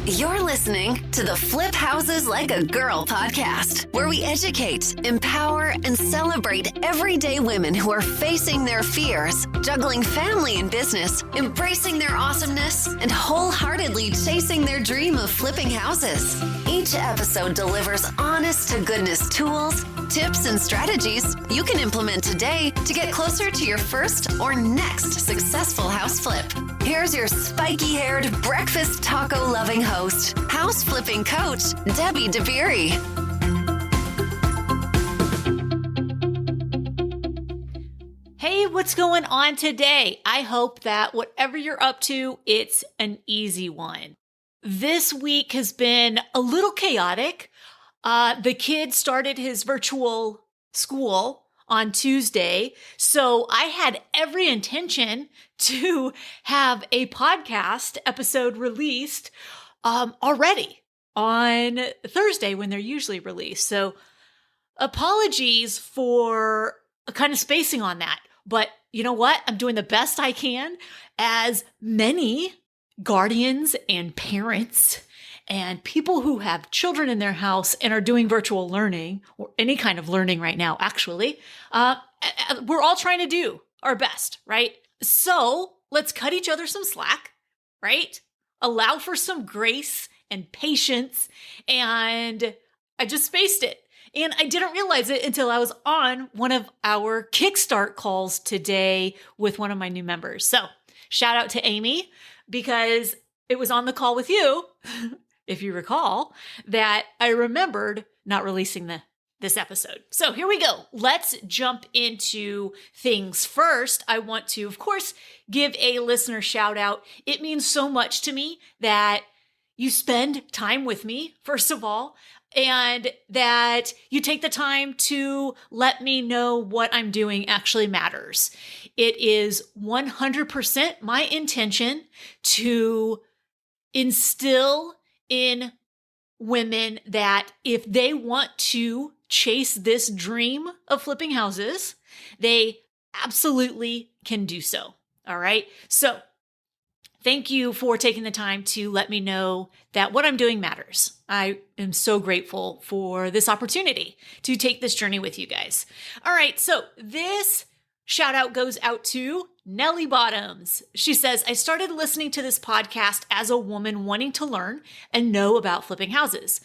You're listening to the Flip Houses Like a Girl podcast, where we educate, empower, and celebrate everyday women who are facing their fears, juggling family and business, embracing their awesomeness, and wholeheartedly chasing their dream of flipping houses. Each episode delivers honest-to-goodness tools, tips, and strategies you can implement today to get closer to your first or next successful house flip. Here's your spiky-haired, breakfast taco-loving host, house flipping coach, Debbie DeBerry. Hey, what's going on today? I hope that whatever you're up to, it's an easy one. This week has been a little chaotic. The kid started his virtual school on Tuesday, so I had every intention to have a podcast episode released already on Thursday when they're usually released. So apologies for kind of spacing on that. But you know what? I'm doing the best I can, as many guardians and parents and people who have children in their house and are doing virtual learning or any kind of learning right now, actually, we're all trying to do our best, right? So let's cut each other some slack, right? Allow for some grace and patience. And I just spaced it. And I didn't realize it until I was on one of our Kickstart calls today with one of my new members. So shout out to Amy, because it was on the call with you, if you recall, that I remembered not releasing this episode. So here we go. Let's jump into things. First, I want to, of course, give a listener shout out. It means so much to me that you spend time with me, first of all, and that you take the time to let me know what I'm doing actually matters. It is 100% my intention to instill in women that if they want to chase this dream of flipping houses, they absolutely can do so. All right. So thank you for taking the time to let me know that what I'm doing matters. I am so grateful for this opportunity to take this journey with you guys. All right. So this shout out goes out to Nellie Bottoms. She says, I started listening to this podcast as a woman wanting to learn and know about flipping houses.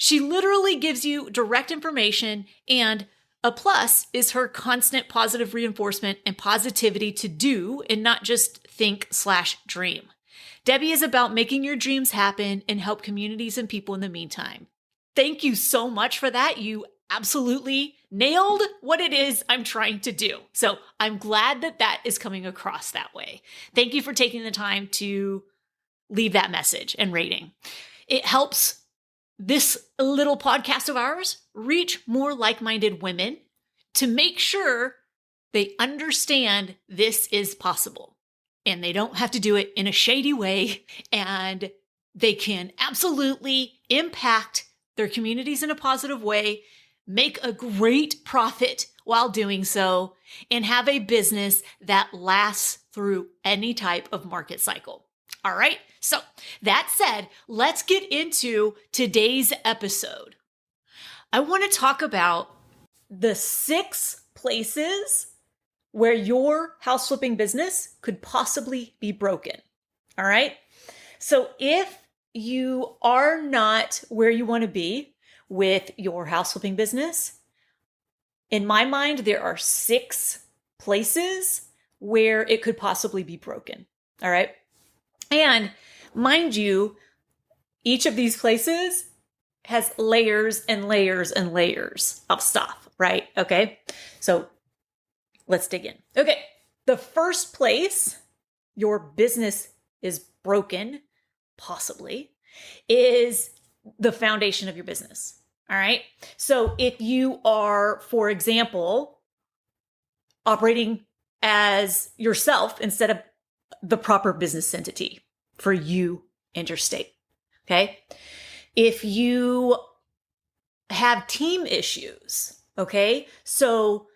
She literally gives you direct information, and a plus is her constant positive reinforcement and positivity to do and not just think/dream. Debbie is about making your dreams happen and help communities and people in the meantime. Thank you so much for that. You absolutely nailed what it is I'm trying to do. So I'm glad that that is coming across that way. Thank you for taking the time to leave that message and rating. It helps this little podcast of ours reach more like-minded women to make sure they understand this is possible and they don't have to do it in a shady way, and they can absolutely impact their communities in a positive way, make a great profit while doing so, and have a business that lasts through any type of market cycle. All right. So that said, let's get into today's episode. I want to talk about the 6 places where your house flipping business could possibly be broken. All right. So if you are not where you want to be with your house flipping business, in my mind, there are 6 places where it could possibly be broken. All right. And mind you, each of these places has layers and layers and layers of stuff, right? Okay. So let's dig in. Okay. The first place your business is broken, possibly, is the foundation of your business. All right. So if you are, for example, operating as yourself instead of the proper business entity for you and your state. Okay. If you have team issues, okay. So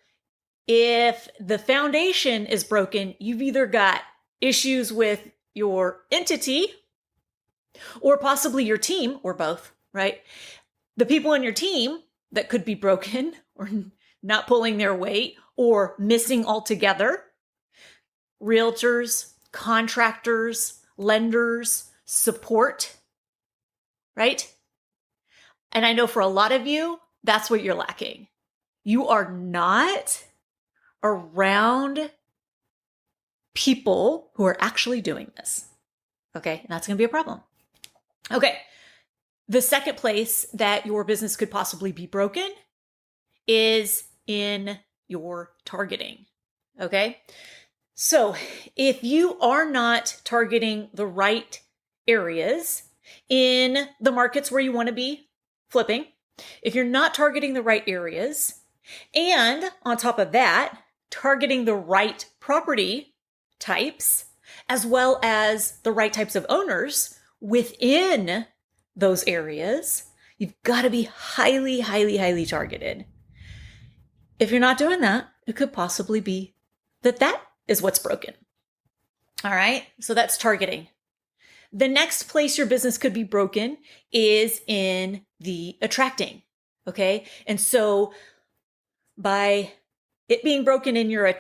if the foundation is broken, you've either got issues with your entity Or possibly your team, or both, right? The people in your team that could be broken or not pulling their weight or missing altogether. Realtors, contractors, lenders, support, right? And I know for a lot of you, that's what you're lacking. You are not around people who are actually doing this. Okay, and that's going to be a problem. Okay, the second place that your business could possibly be broken is in your targeting. Okay, so if you are not targeting the right areas in the markets where you want to be flipping, if you're not targeting the right areas, and on top of that, targeting the right property types, as well as the right types of owners within those areas, you've got to be highly, highly, highly targeted. If you're not doing that, it could possibly be that is what's broken. All right, so that's targeting. The next place your business could be broken is in the attracting. Okay, and so by it being broken in your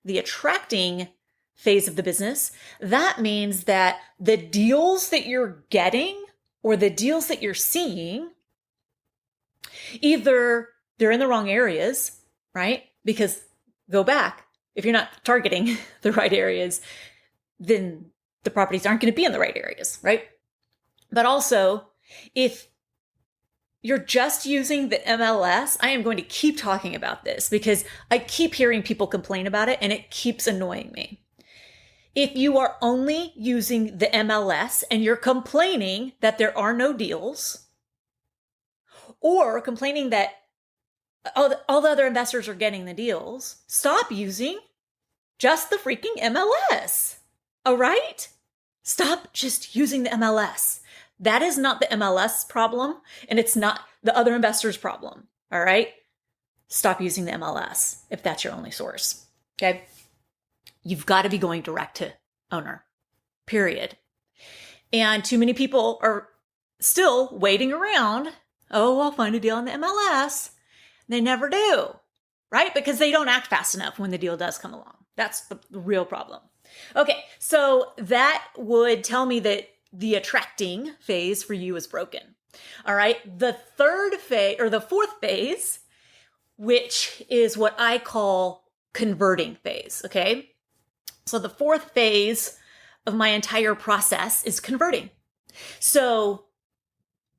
the attracting phase of the business, that means that the deals that you're getting or the deals that you're seeing, either they're in the wrong areas, right? Because go back, if you're not targeting the right areas, then the properties aren't going to be in the right areas, right? But also, if you're just using the MLS, I am going to keep talking about this because I keep hearing people complain about it and it keeps annoying me. If you are only using the MLS and you're complaining that there are no deals, or complaining that all the other investors are getting the deals, stop using just the freaking MLS. All right? Stop just using the MLS. That is not the MLS problem, and it's not the other investors' problem. All right? Stop using the MLS if that's your only source. Okay? You've got to be going direct to owner, period. And too many people are still waiting around. Oh, I'll find a deal on the MLS. They never do, right? Because they don't act fast enough when the deal does come along. That's the real problem. Okay, so that would tell me that the attracting phase for you is broken. All right, the third phase, or the fourth phase, which is what I call converting phase, okay? So the fourth phase of my entire process is converting. So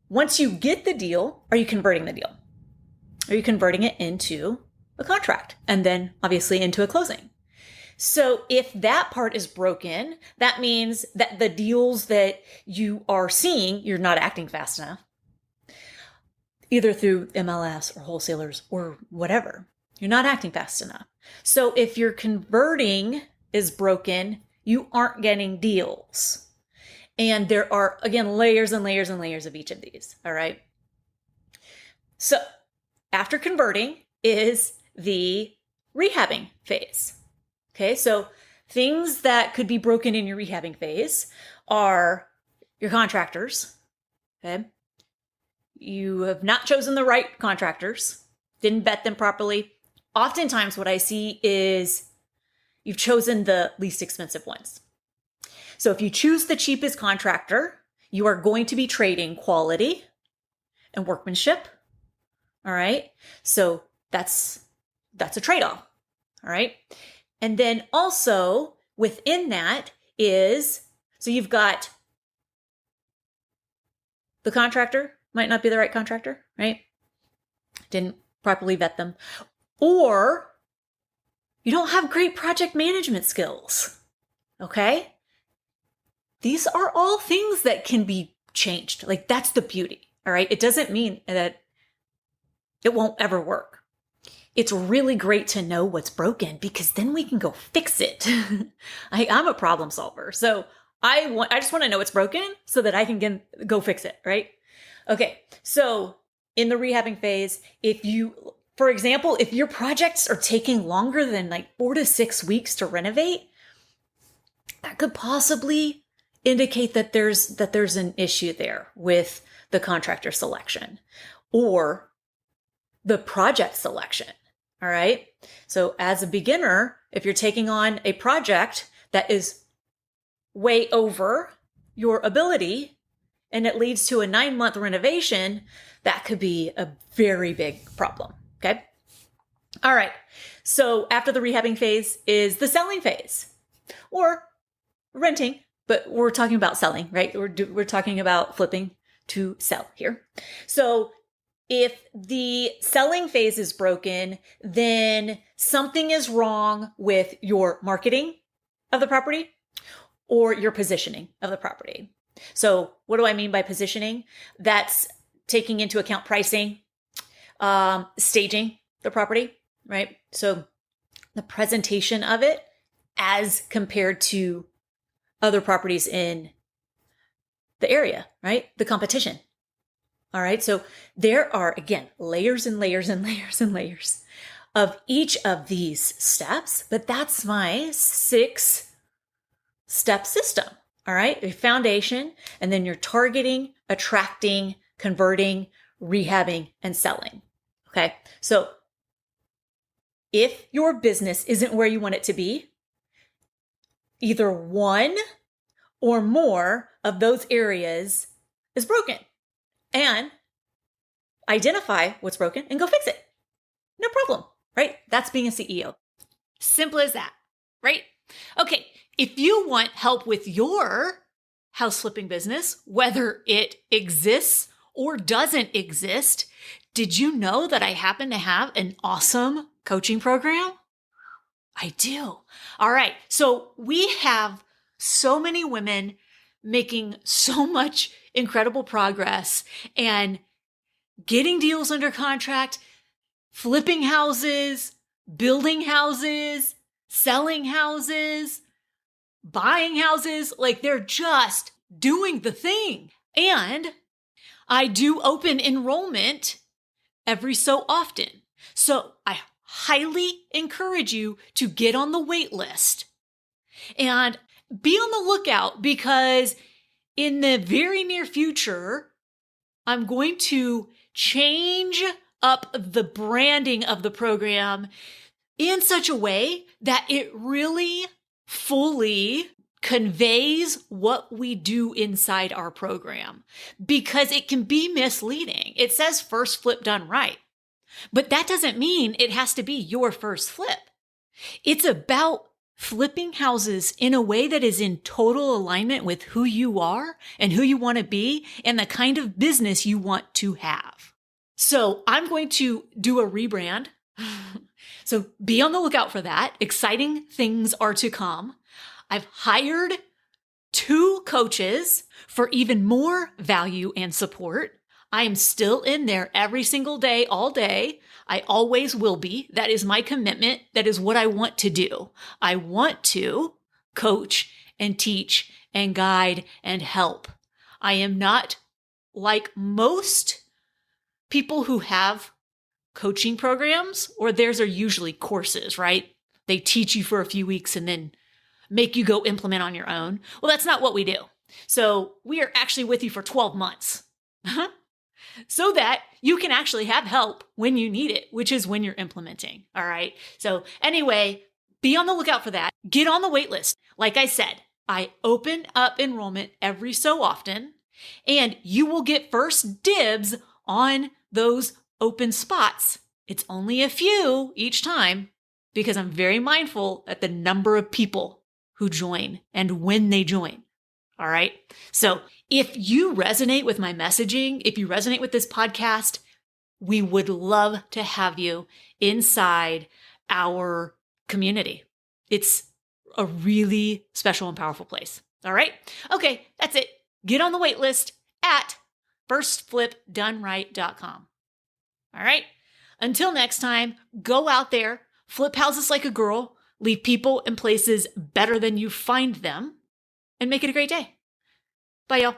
once you get the deal, are you converting the deal? Are you converting it into a contract and then obviously into a closing? So if that part is broken, that means that the deals that you are seeing, you're not acting fast enough, either through MLS or wholesalers or whatever. You're not acting fast enough. So if your converting is broken, you aren't getting deals. And there are, again, layers and layers and layers of each of these. All right. So after converting is the rehabbing phase. Okay, so things that could be broken in your rehabbing phase are your contractors. Okay, you have not chosen the right contractors, didn't vet them properly. Oftentimes what I see is you've chosen the least expensive ones. So if you choose the cheapest contractor, you are going to be trading quality and workmanship. All right, so that's a trade-off. All right. And then also within that is, so you've got the contractor, might not be the right contractor, right? Didn't properly vet them. Or you don't have great project management skills, okay? These are all things that can be changed. Like, that's the beauty, all right? It doesn't mean that it won't ever work. It's really great to know what's broken because then we can go fix it. I'm a problem solver. So I just want to know what's broken so that I can go fix it, right? Okay. So in the rehabbing phase, for example, if your projects are taking longer than like 4 to 6 weeks to renovate, that could possibly indicate that there's an issue there with the contractor selection or the project selection. All right. So as a beginner, if you're taking on a project that is way over your ability and it leads to a 9-month renovation, that could be a very big problem. Okay. All right. So after the rehabbing phase is the selling phase or renting, but we're talking about selling, right? We're talking about flipping to sell here. So if the selling phase is broken, then something is wrong with your marketing of the property or your positioning of the property. So what do I mean by positioning? That's taking into account pricing, staging the property, right? So the presentation of it as compared to other properties in the area, right? The competition. All right. So there are, again, layers and layers and layers and layers of each of these steps, but that's my 6-step system. All right. A foundation, and then you're targeting, attracting, converting, rehabbing, and selling. Okay. So if your business isn't where you want it to be, either one or more of those areas is broken. And identify what's broken and go fix it. No problem, right? That's being a CEO. Simple as that, right? Okay, if you want help with your house flipping business, whether it exists or doesn't exist, did you know that I happen to have an awesome coaching program? I do. All right, so we have so many women making so much incredible progress and getting deals under contract, flipping houses, building houses, selling houses, buying houses. Like they're just doing the thing. And I do open enrollment every so often. So I highly encourage you to get on the wait list and be on the lookout, because in the very near future, I'm going to change up the branding of the program in such a way that it really fully conveys what we do inside our program, because it can be misleading. It says first flip done right, but that doesn't mean it has to be your first flip. It's about flipping houses in a way that is in total alignment with who you are and who you want to be and the kind of business you want to have. So I'm going to do a rebrand. So be on the lookout for that. Exciting things are to come. I've hired 2 coaches for even more value and support. I am still in there every single day, all day. I always will be. That is my commitment. That is what I want to do. I want to coach and teach and guide and help. I am not like most people who have coaching programs, or theirs are usually courses, right? They teach you for a few weeks and then make you go implement on your own. Well, that's not what we do. So we are actually with you for 12 months. So that you can actually have help when you need it, which is when you're implementing. All right. So anyway, be on the lookout for that. Get on the wait list. Like I said, I open up enrollment every so often, and you will get first dibs on those open spots. It's only a few each time, because I'm very mindful at the number of people who join and when they join. All right. So if you resonate with my messaging, if you resonate with this podcast, we would love to have you inside our community. It's a really special and powerful place. All right. Okay. That's it. Get on the wait list at firstflipdoneright.com. All right. Until next time, go out there, flip houses like a girl, leave people and places better than you find them, and make it a great day. Bye, y'all.